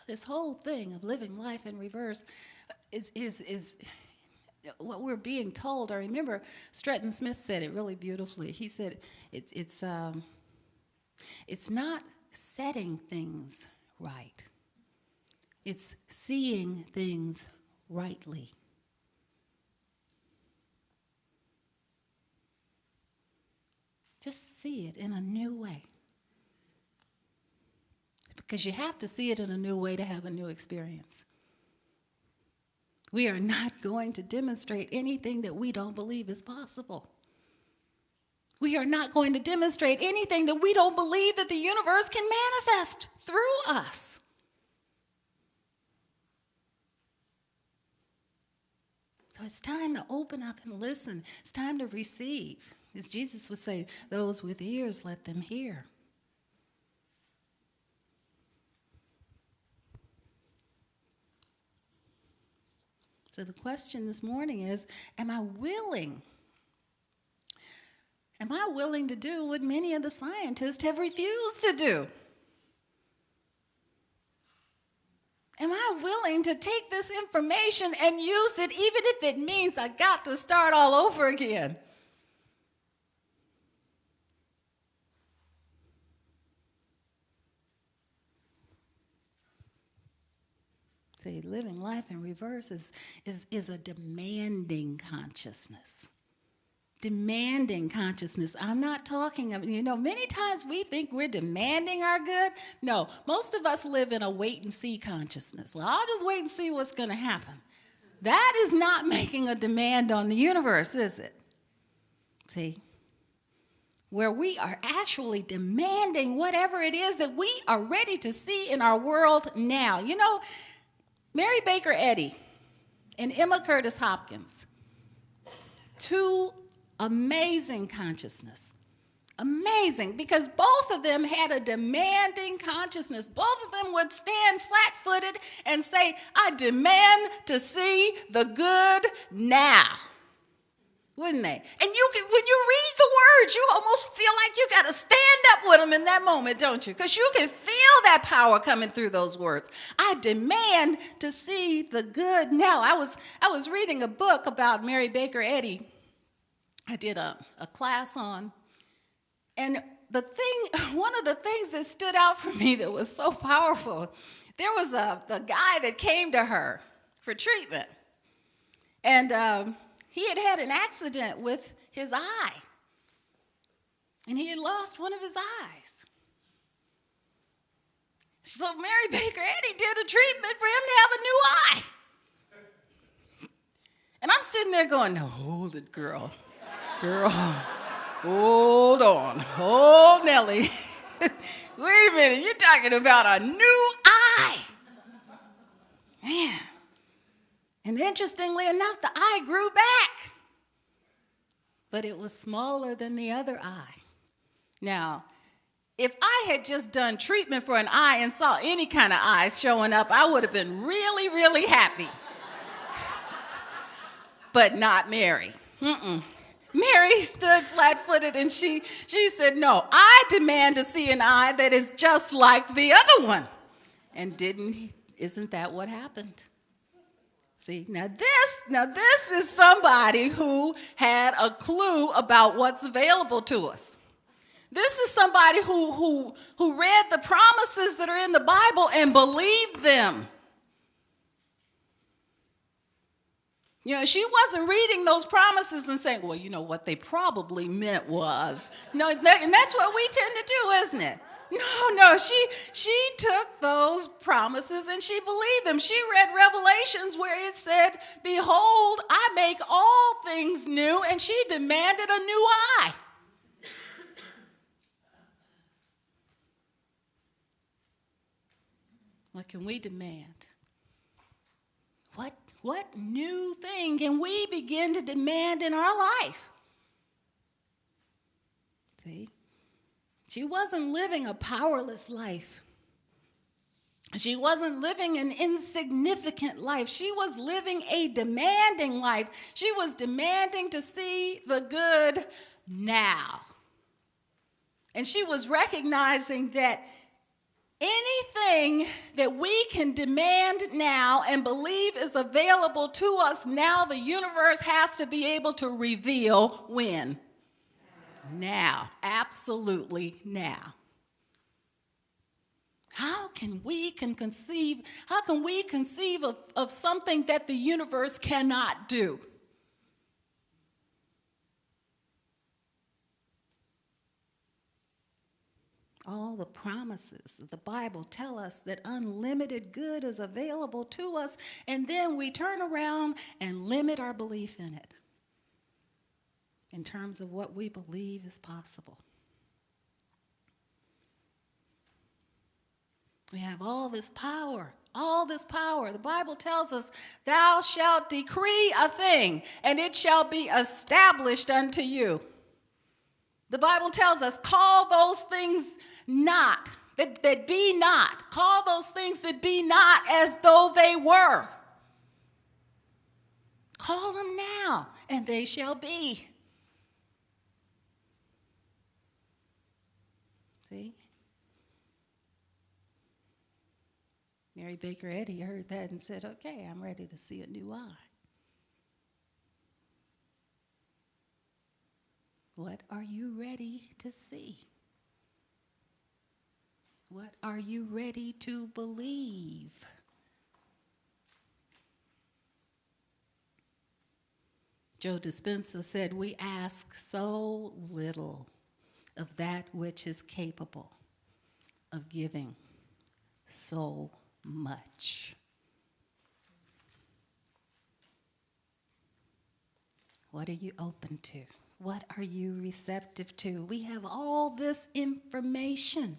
This whole thing of living life in reverse is what we're being told. I remember Stretton Smith said it really beautifully. He said it's not setting things right. It's seeing things rightly. Just see it in a new way. Because you have to see it in a new way to have a new experience. We are not going to demonstrate anything that we don't believe is possible. We are not going to demonstrate anything that we don't believe that the universe can manifest through us. So it's time to open up and listen. It's time to receive. As Jesus would say, those with ears, let them hear. So the question this morning is, am I willing? Am I willing to do what many of the scientists have refused to do? Am I willing to take this information and use it, even if it means I got to start all over again? See, living life in reverse is a demanding consciousness. Demanding consciousness. I'm not talking of, many times we think we're demanding our good. No, most of us live in a wait and see consciousness. Well, I'll just wait and see what's going to happen. That is not making a demand on the universe, is it? See? Where we are actually demanding whatever it is that we are ready to see in our world now. Mary Baker Eddy and Emma Curtis Hopkins, two amazing consciousness. Amazing, because both of them had a demanding consciousness. Both of them would stand flat-footed and say, I demand to see the good now. Wouldn't they? And when you read the words, you almost feel like you got to stand up with them in that moment, don't you? Because you can feel that power coming through those words. I demand to see the good now. I was reading a book about Mary Baker Eddy. I did a class on. And one of the things that stood out for me that was so powerful, there was the guy that came to her for treatment. And he had an accident with his eye. And he had lost one of his eyes. So Mary Baker Eddy did a treatment for him to have a new eye. And I'm sitting there going, no, hold it, girl. Girl, hold on. Hold, Nellie. Wait a minute, you're talking about a new eye. Man. And interestingly enough, the eye grew back. But it was smaller than the other eye. Now, if I had just done treatment for an eye and saw any kind of eyes showing up, I would have been really, really happy. But not Mary. Mary stood flat-footed and she said, no, I demand to see an eye that is just like the other one. And isn't that what happened? See, now this is somebody who had a clue about what's available to us. This is somebody who read the promises that are in the Bible and believed them. She wasn't reading those promises and saying, well, what they probably meant was. No, and that's what we tend to do, isn't it? No, she took those promises and she believed them. She read Revelations where it said, behold, I make all things new, and she demanded a new eye. What can we demand? What new thing can we begin to demand in our life? See? She wasn't living a powerless life. She wasn't living an insignificant life. She was living a demanding life. She was demanding to see the good now. And she was recognizing that Anything that we can demand now and believe is available to us now, the universe has to be able to reveal when? Now. Absolutely now. How can we conceive of something that the universe cannot do? All the promises of the Bible tell us that unlimited good is available to us, and then we turn around and limit our belief in it in terms of what we believe is possible. We have all this power, all this power. The Bible tells us, thou shalt decree a thing, and it shall be established unto you. The Bible tells us, call those things not, that be not. Call those things that be not as though they were. Call them now, and they shall be. See? Mary Baker Eddy heard that and said, okay, I'm ready to see a new eye. What are you ready to see? What are you ready to believe? Joe Dispenza said, we ask so little of that which is capable of giving so much. What are you open to? What are you receptive to? We have all this information,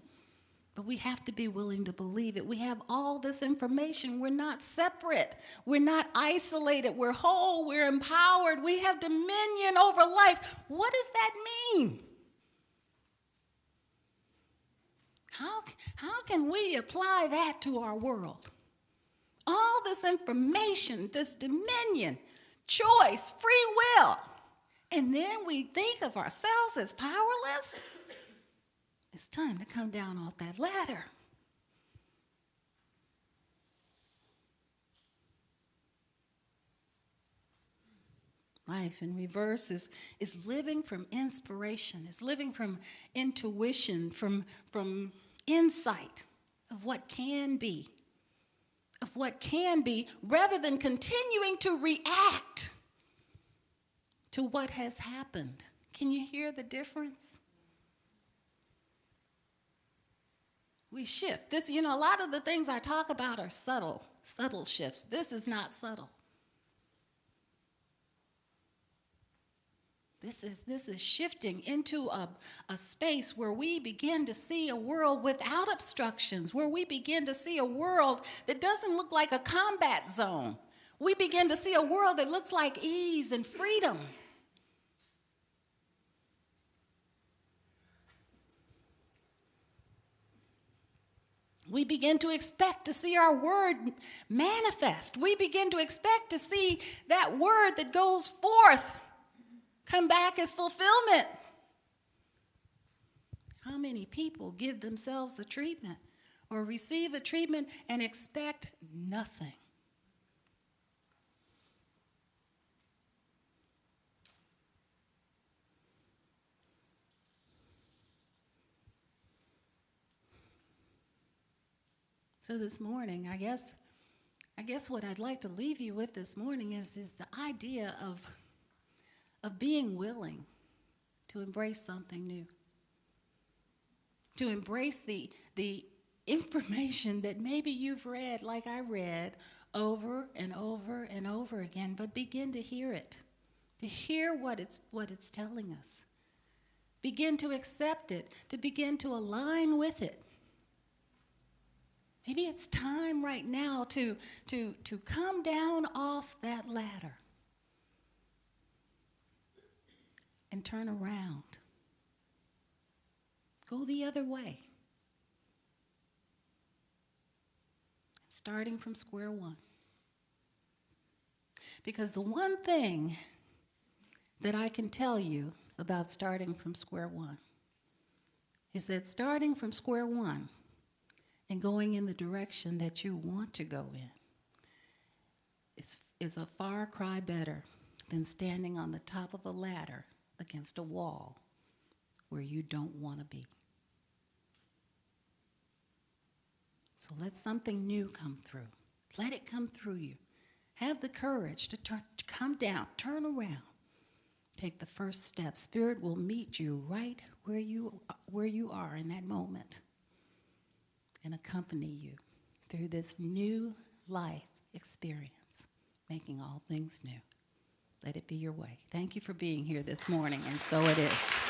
but we have to be willing to believe it. We have all this information. We're not separate. We're not isolated. We're whole. We're empowered. We have dominion over life. What does that mean? How can we apply that to our world? All this information, this dominion, choice, free will, and then we think of ourselves as powerless? It's time to come down off that ladder. Life in reverse is living from inspiration, is living from intuition, from insight of what can be, rather than continuing to react to what has happened. Can you hear the difference? We shift. This, a lot of the things I talk about are subtle shifts. This is not subtle. This is shifting into a space where we begin to see a world without obstructions, where we begin to see a world that doesn't look like a combat zone. We begin to see a world that looks like ease and freedom. We begin to expect to see our word manifest. We begin to expect to see that word that goes forth come back as fulfillment. How many people give themselves a treatment or receive a treatment and expect nothing? So this morning, I guess what I'd like to leave you with this morning is the idea of being willing to embrace something new, to embrace the information that maybe you've read, like I read, over and over and over again, but begin to hear it, to hear what it's telling us. Begin to accept it, to begin to align with it. Maybe it's time right now to come down off that ladder and turn around. Go the other way. Starting from square one. Because the one thing that I can tell you about starting from square one is that starting from square one and going in the direction that you want to go in is a far cry better than standing on the top of a ladder against a wall where you don't want to be. So let something new come through. Let it come through you. Have the courage to come down, turn around. Take the first step. Spirit will meet you right where you are in that moment and accompany you through this new life experience, making all things new. Let it be your way. Thank you for being here this morning, and so it is.